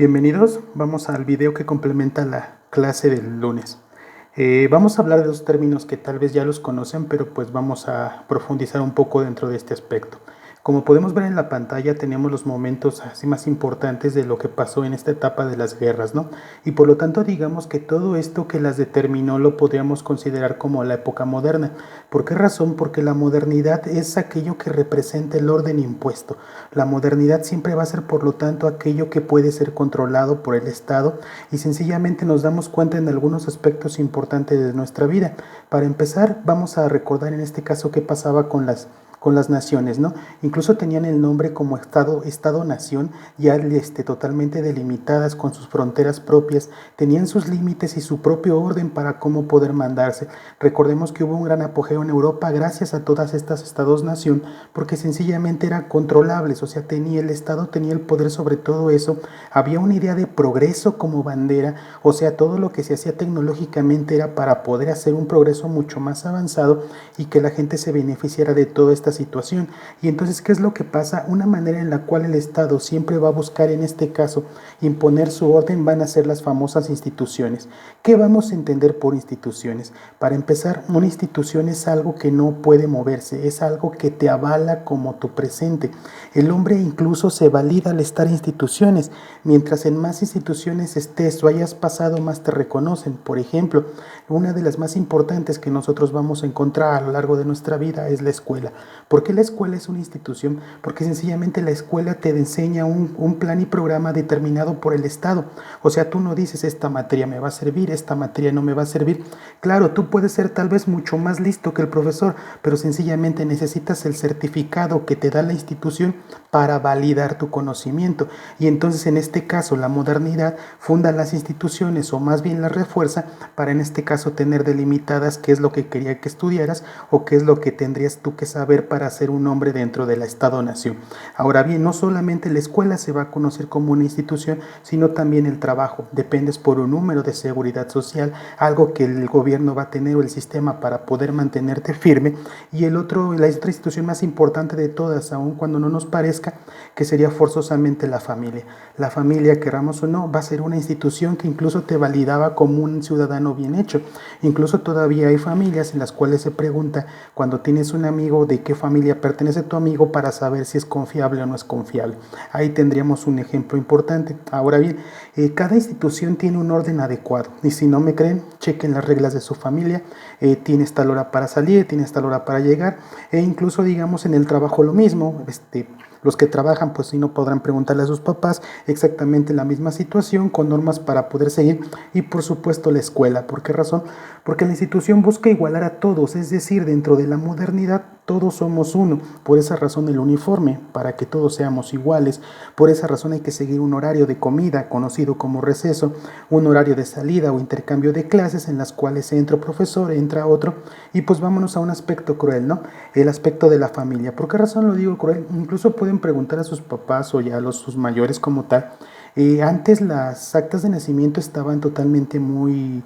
Bienvenidos, vamos al video que complementa la clase del lunes. Vamos a hablar de dos términos que tal vez ya los conocen, pero pues vamos a profundizar un poco dentro de este aspecto. Como podemos ver en la pantalla, tenemos los momentos así más importantes de lo que pasó en esta etapa de las guerras, ¿no? Y por lo tanto, digamos que todo esto que las determinó lo podríamos considerar como la época moderna. ¿Por qué razón? Porque la modernidad es aquello que representa el orden impuesto. La modernidad siempre va a ser, por lo tanto, aquello que puede ser controlado por el Estado y sencillamente nos damos cuenta en algunos aspectos importantes de nuestra vida. Para empezar, vamos a recordar en este caso qué pasaba con las naciones, ¿no? Incluso tenían el nombre como Estado-nación, ya totalmente delimitadas con sus fronteras propias, tenían sus límites y su propio orden para cómo poder mandarse. Recordemos que hubo un gran apogeo en Europa gracias a todas estas Estados-nación, porque sencillamente eran controlables, o sea, el Estado tenía el poder sobre todo eso, había una idea de progreso como bandera, o sea, todo lo que se hacía tecnológicamente era para poder hacer un progreso mucho más avanzado y que la gente se beneficiara de toda esta situación. Y entonces, ¿qué es lo que pasa? Una manera en la cual el Estado siempre va a buscar, en este caso, imponer su orden, van a ser las famosas instituciones. ¿Qué vamos a entender por instituciones? Para empezar, una institución es algo que no puede moverse, es algo que te avala como tu presente. El hombre incluso se valida al estar en instituciones. Mientras en más instituciones estés o hayas pasado, más te reconocen. Por ejemplo, una de las más importantes que nosotros vamos a encontrar a lo largo de nuestra vida es la escuela. ¿Por qué la escuela es una institución? Porque sencillamente la escuela te enseña un plan y programa determinado por el Estado. O sea, tú no dices esta materia me va a servir, esta materia no me va a servir. Claro, tú puedes ser tal vez mucho más listo que el profesor, pero sencillamente necesitas el certificado que te da la institución para validar tu conocimiento. Y entonces en este caso la modernidad funda las instituciones o más bien las refuerza para en este caso tener delimitadas qué es lo que quería que estudiaras o qué es lo que tendrías tú que saber para ser un hombre dentro del Estado-nación. Ahora bien, no solamente la escuela se va a conocer como una institución, sino también el trabajo. Dependes por un número de seguridad social, algo que el gobierno va a tener o el sistema para poder mantenerte firme. Y la otra institución más importante de todas, aun cuando no nos parezca, que sería forzosamente la familia. La familia, queramos o no, va a ser una institución que incluso te validaba como un ciudadano bien hecho. Incluso todavía hay familias en las cuales se pregunta cuando tienes un amigo de qué familia pertenece tu amigo para saber si es confiable o no es confiable. Ahí tendríamos un ejemplo importante. Ahora bien, cada institución tiene un orden adecuado y si no me creen, chequen las reglas de su familia. Tienes tal hora para salir, tienes tal hora para llegar e incluso digamos en el trabajo lo mismo. Los que trabajan pues sí no podrán preguntarle a sus papás exactamente la misma situación con normas para poder seguir y por supuesto la escuela. ¿Por qué razón? Porque la institución busca igualar a todos, es decir, dentro de la modernidad todos somos uno. Por esa razón el uniforme, para que todos seamos iguales. Por esa razón hay que seguir un horario de comida conocido como receso, un horario de salida o intercambio de clases en las cuales entra un profesor, entra otro y pues vámonos a un aspecto cruel, ¿no? El aspecto de la familia. ¿Por qué razón lo digo cruel? Incluso pueden preguntar a sus papás o ya a sus mayores como tal. Antes las actas de nacimiento estaban totalmente muy,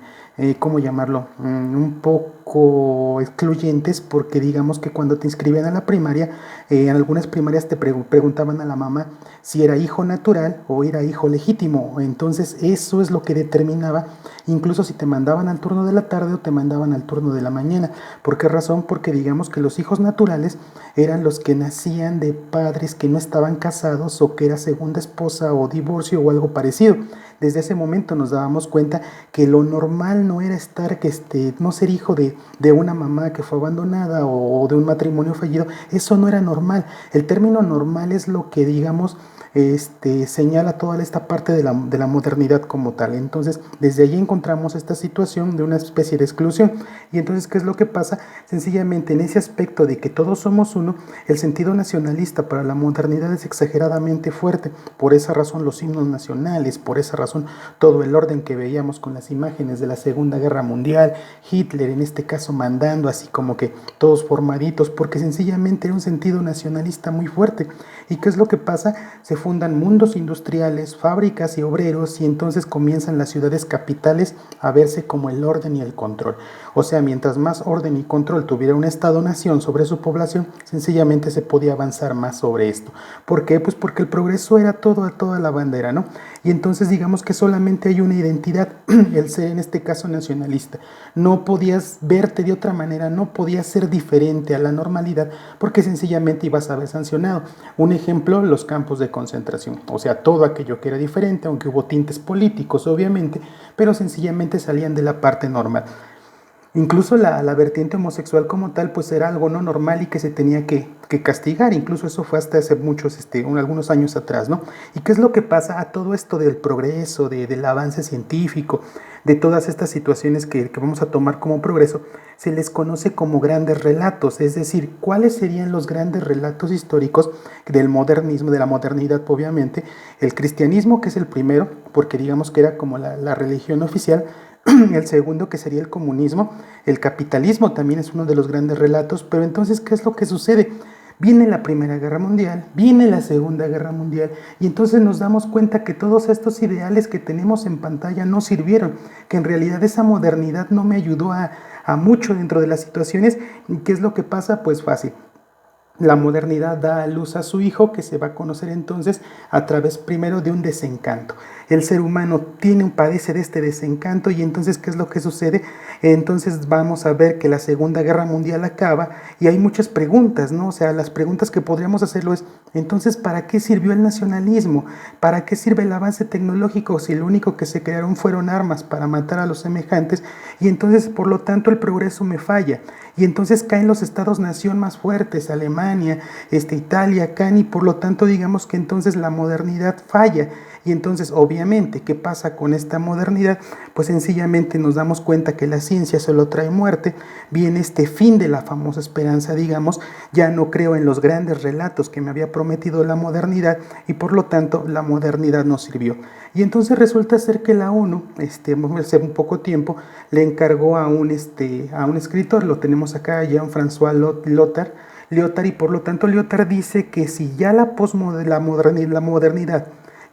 ¿cómo llamarlo? Un poco excluyentes porque digamos que cuando te inscribían a la primaria, en algunas primarias te preguntaban a la mamá si era hijo natural o era hijo legítimo. Entonces eso es lo que determinaba, incluso si te mandaban al turno de la tarde o te mandaban al turno de la mañana. ¿Por qué razón? Porque digamos que los hijos naturales eran los que nacían de padres que no estaban casados o que era segunda esposa o divorcio o algo parecido. Desde ese momento nos dábamos cuenta que lo normal no era no ser hijo de una mamá que fue abandonada o de un matrimonio fallido. Eso no era normal. El término normal es lo que digamos señala toda esta parte de la modernidad como tal. Entonces, desde allí encontramos esta situación de una especie de exclusión. Y entonces, ¿qué es lo que pasa? Sencillamente, en ese aspecto de que todos somos uno, el sentido nacionalista para la modernidad es exageradamente fuerte. Por esa razón, los himnos nacionales, por esa razón, todo el orden que veíamos con las imágenes de la Segunda Guerra Mundial, Hitler en este caso mandando así como que todos formaditos, porque sencillamente era un sentido nacionalista muy fuerte. ¿Y qué es lo que pasa? Se fundan mundos industriales, fábricas y obreros, y entonces comienzan las ciudades capitales a verse como el orden y el control. O sea, mientras más orden y control tuviera un Estado-nación sobre su población, sencillamente se podía avanzar más sobre esto. ¿Por qué? Pues porque el progreso era todo a toda la bandera, ¿no? Y entonces digamos que solamente hay una identidad, el ser en este caso nacionalista. No podías verte de otra manera, no podías ser diferente a la normalidad porque sencillamente ibas a ver sancionado. Un ejemplo, los campos de concentración, o sea, todo aquello que era diferente, aunque hubo tintes políticos obviamente, pero sencillamente salían de la parte normal. Incluso la vertiente homosexual como tal, pues era algo no normal y que se tenía que castigar. Incluso eso fue hasta hace muchos, algunos años atrás, ¿no? ¿Y qué es lo que pasa a todo esto del progreso, del avance científico, de todas estas situaciones que vamos a tomar como progreso? Se les conoce como grandes relatos, es decir, ¿cuáles serían los grandes relatos históricos del modernismo, de la modernidad, obviamente? El cristianismo, que es el primero, porque digamos que era como la religión oficial. El segundo, que sería el comunismo. El capitalismo también es uno de los grandes relatos, pero entonces, ¿qué es lo que sucede? Viene la Primera Guerra Mundial, viene la Segunda Guerra Mundial, y entonces nos damos cuenta que todos estos ideales que tenemos en pantalla no sirvieron, que en realidad esa modernidad no me ayudó a mucho dentro de las situaciones. ¿Y qué es lo que pasa? Pues fácil. La modernidad da a luz a su hijo, que se va a conocer entonces a través primero de un desencanto. El ser humano padece de este desencanto, y entonces ¿qué es lo que sucede? Entonces vamos a ver que la Segunda Guerra Mundial acaba y hay muchas preguntas, ¿no? O sea, las preguntas que podríamos hacerlo es, entonces, ¿para qué sirvió el nacionalismo? ¿Para qué sirve el avance tecnológico si lo único que se crearon fueron armas para matar a los semejantes? Y entonces, por lo tanto, el progreso me falla. Y entonces caen los estados-nación más fuertes, Alemania, Italia, caen, y por lo tanto digamos que entonces la modernidad falla. Y entonces obviamente, ¿qué pasa con esta modernidad? Pues sencillamente nos damos cuenta que la ciencia solo trae muerte, viene este fin de la famosa esperanza, digamos, ya no creo en los grandes relatos que me había prometido la modernidad, y por lo tanto la modernidad no sirvió. Y entonces resulta ser que la ONU, hace un poco tiempo, le encargó a un escritor, lo tenemos acá, Jean-François Lyotard, y por lo tanto Lyotard dice que si ya la modernidad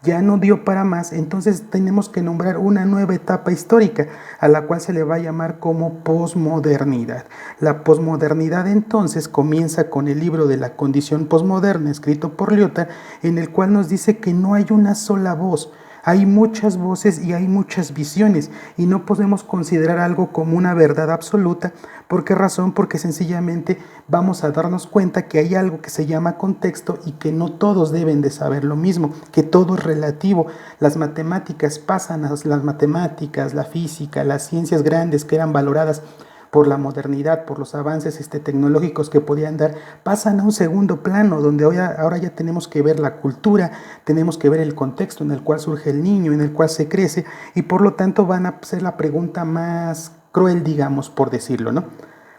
ya no dio para más, entonces tenemos que nombrar una nueva etapa histórica a la cual se le va a llamar como posmodernidad. La posmodernidad entonces comienza con el libro de la condición posmoderna, escrito por Lyotard, en el cual nos dice que no hay una sola voz. Hay muchas voces y hay muchas visiones, y no podemos considerar algo como una verdad absoluta. ¿Por qué razón? Porque sencillamente vamos a darnos cuenta que hay algo que se llama contexto y que no todos deben de saber lo mismo, que todo es relativo. Las matemáticas pasan a las matemáticas, la física, las ciencias grandes que eran valoradas por la modernidad, por los avances tecnológicos que podían dar, pasan a un segundo plano, donde ahora ya tenemos que ver la cultura, tenemos que ver el contexto en el cual surge el niño, en el cual se crece, y por lo tanto van a ser la pregunta más cruel, digamos, por decirlo, ¿no?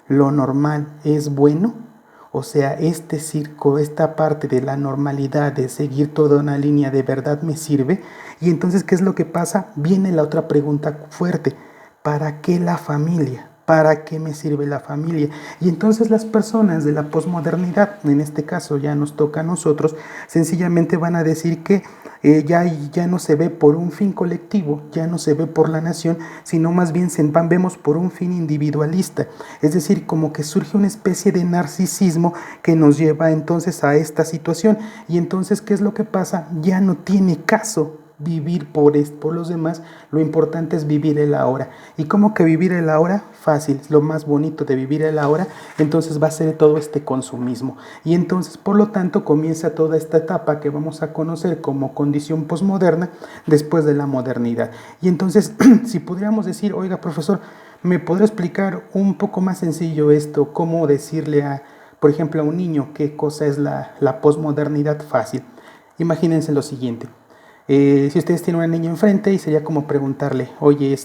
¿Lo normal es bueno? O sea, este circo, esta parte de la normalidad, de seguir toda una línea de verdad, ¿me sirve? Y entonces, ¿qué es lo que pasa? Viene la otra pregunta fuerte: ¿para qué la familia? ¿Para qué me sirve la familia? Y entonces las personas de la posmodernidad, en este caso ya nos toca a nosotros, sencillamente van a decir que ya no se ve por un fin colectivo, ya no se ve por la nación, sino más bien vemos por un fin individualista. Es decir, como que surge una especie de narcisismo que nos lleva entonces a esta situación. Y entonces, ¿qué es lo que pasa? Ya no tiene caso vivir por los demás, lo importante es vivir el ahora. ¿Y cómo que vivir el ahora? Fácil, lo más bonito de vivir el ahora, entonces va a ser todo este consumismo. Y entonces, por lo tanto, comienza toda esta etapa que vamos a conocer como condición posmoderna después de la modernidad. Y entonces, si pudiéramos decir, oiga, profesor, ¿me podría explicar un poco más sencillo esto? ¿Cómo decirle por ejemplo, a un niño qué cosa es la posmodernidad fácil? Imagínense lo siguiente. Si ustedes tienen una niña enfrente y sería como preguntarle, oye,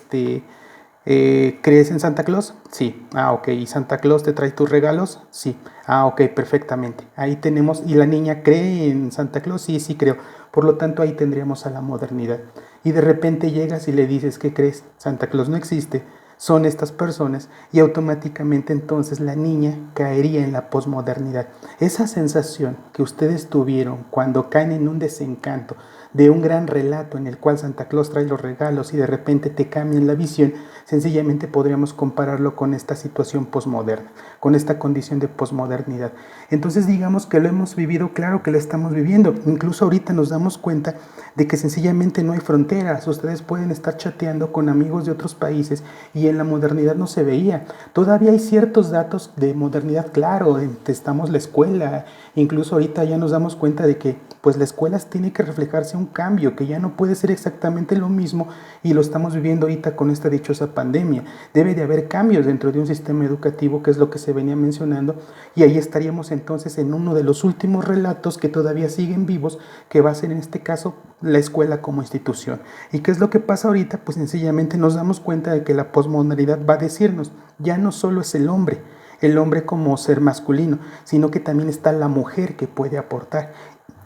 ¿crees en Santa Claus? Sí. Ah, ok. ¿Y Santa Claus te trae tus regalos? Sí. Ah, ok, perfectamente. Ahí tenemos, ¿y la niña cree en Santa Claus? Sí, sí creo. Por lo tanto, ahí tendríamos a la modernidad. Y de repente llegas y le dices, ¿qué crees? Santa Claus no existe. son estas personas y automáticamente entonces la niña caería en la posmodernidad. Esa sensación que ustedes tuvieron cuando caen en un desencanto de un gran relato en el cual Santa Claus trae los regalos y de repente te cambian la visión, sencillamente podríamos compararlo con esta situación posmoderna, con esta condición de posmodernidad. Entonces digamos que lo hemos vivido, claro que lo estamos viviendo, incluso ahorita nos damos cuenta de que sencillamente no hay fronteras, ustedes pueden estar chateando con amigos de otros países y en la modernidad no se veía. Todavía hay ciertos datos de modernidad, claro, estamos la escuela, incluso ahorita ya nos damos cuenta de que pues la escuela tiene que reflejarse un cambio, que ya no puede ser exactamente lo mismo y lo estamos viviendo ahorita con esta dichosa pandemia. Debe de haber cambios dentro de un sistema educativo, que es lo que se venía mencionando, y ahí estaríamos entonces en uno de los últimos relatos que todavía siguen vivos, que va a ser en este caso la escuela como institución. ¿Y qué es lo que pasa ahorita? Pues sencillamente nos damos cuenta de que la posmodernidad va a decirnos, ya no solo es el hombre como ser masculino, sino que también está la mujer que puede aportar.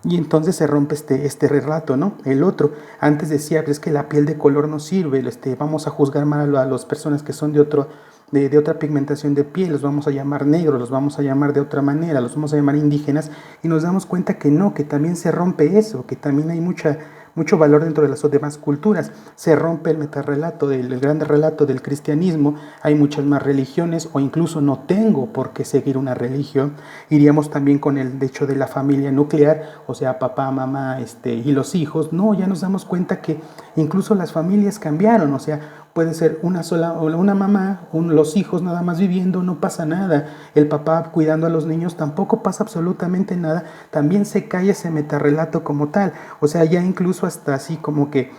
Y entonces se rompe este relato, ¿no? El otro, antes decía, pues es que la piel de color no sirve, vamos a juzgar mal a las personas que son de otra pigmentación de piel, los vamos a llamar negros, los vamos a llamar de otra manera, los vamos a llamar indígenas, y nos damos cuenta que no, que también se rompe eso, que también hay mucho valor dentro de las demás culturas. Se rompe el metarrelato, el gran relato del cristianismo, hay muchas más religiones o incluso no tengo por qué seguir una religión. Iríamos también con el hecho de la familia nuclear, o sea, papá, mamá y los hijos. No, ya nos damos cuenta que incluso las familias cambiaron, o sea, puede ser una mamá, los hijos nada más viviendo, no pasa nada. El papá cuidando a los niños, tampoco pasa absolutamente nada. También se cae ese metarrelato como tal. O sea, ya incluso hasta así como que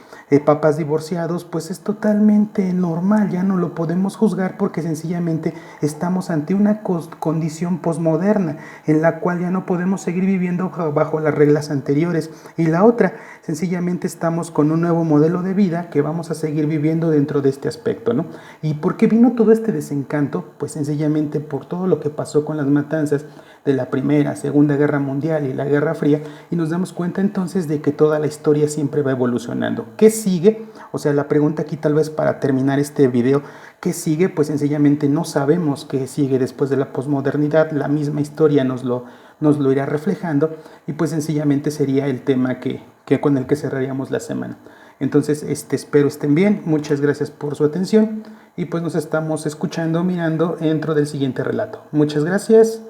papás divorciados, pues es totalmente normal, ya no lo podemos juzgar porque sencillamente estamos ante una condición posmoderna en la cual ya no podemos seguir viviendo bajo las reglas anteriores. Y la otra, sencillamente estamos con un nuevo modelo de vida que vamos a seguir viviendo dentro de este aspecto, ¿no? ¿Y por qué vino todo este desencanto? Pues sencillamente por todo lo que pasó con las matanzas de la Primera, Segunda Guerra Mundial y la Guerra Fría, y nos damos cuenta entonces de que toda la historia siempre va evolucionando. ¿Qué sigue? O sea, la pregunta aquí tal vez para terminar este video, ¿qué sigue? Pues sencillamente no sabemos qué sigue después de la posmodernidad, la misma historia nos lo irá reflejando, y pues sencillamente sería el tema que con el que cerraríamos la semana. Entonces, espero estén bien, muchas gracias por su atención, y pues nos estamos escuchando, mirando dentro del siguiente relato. Muchas gracias.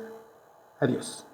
Adiós.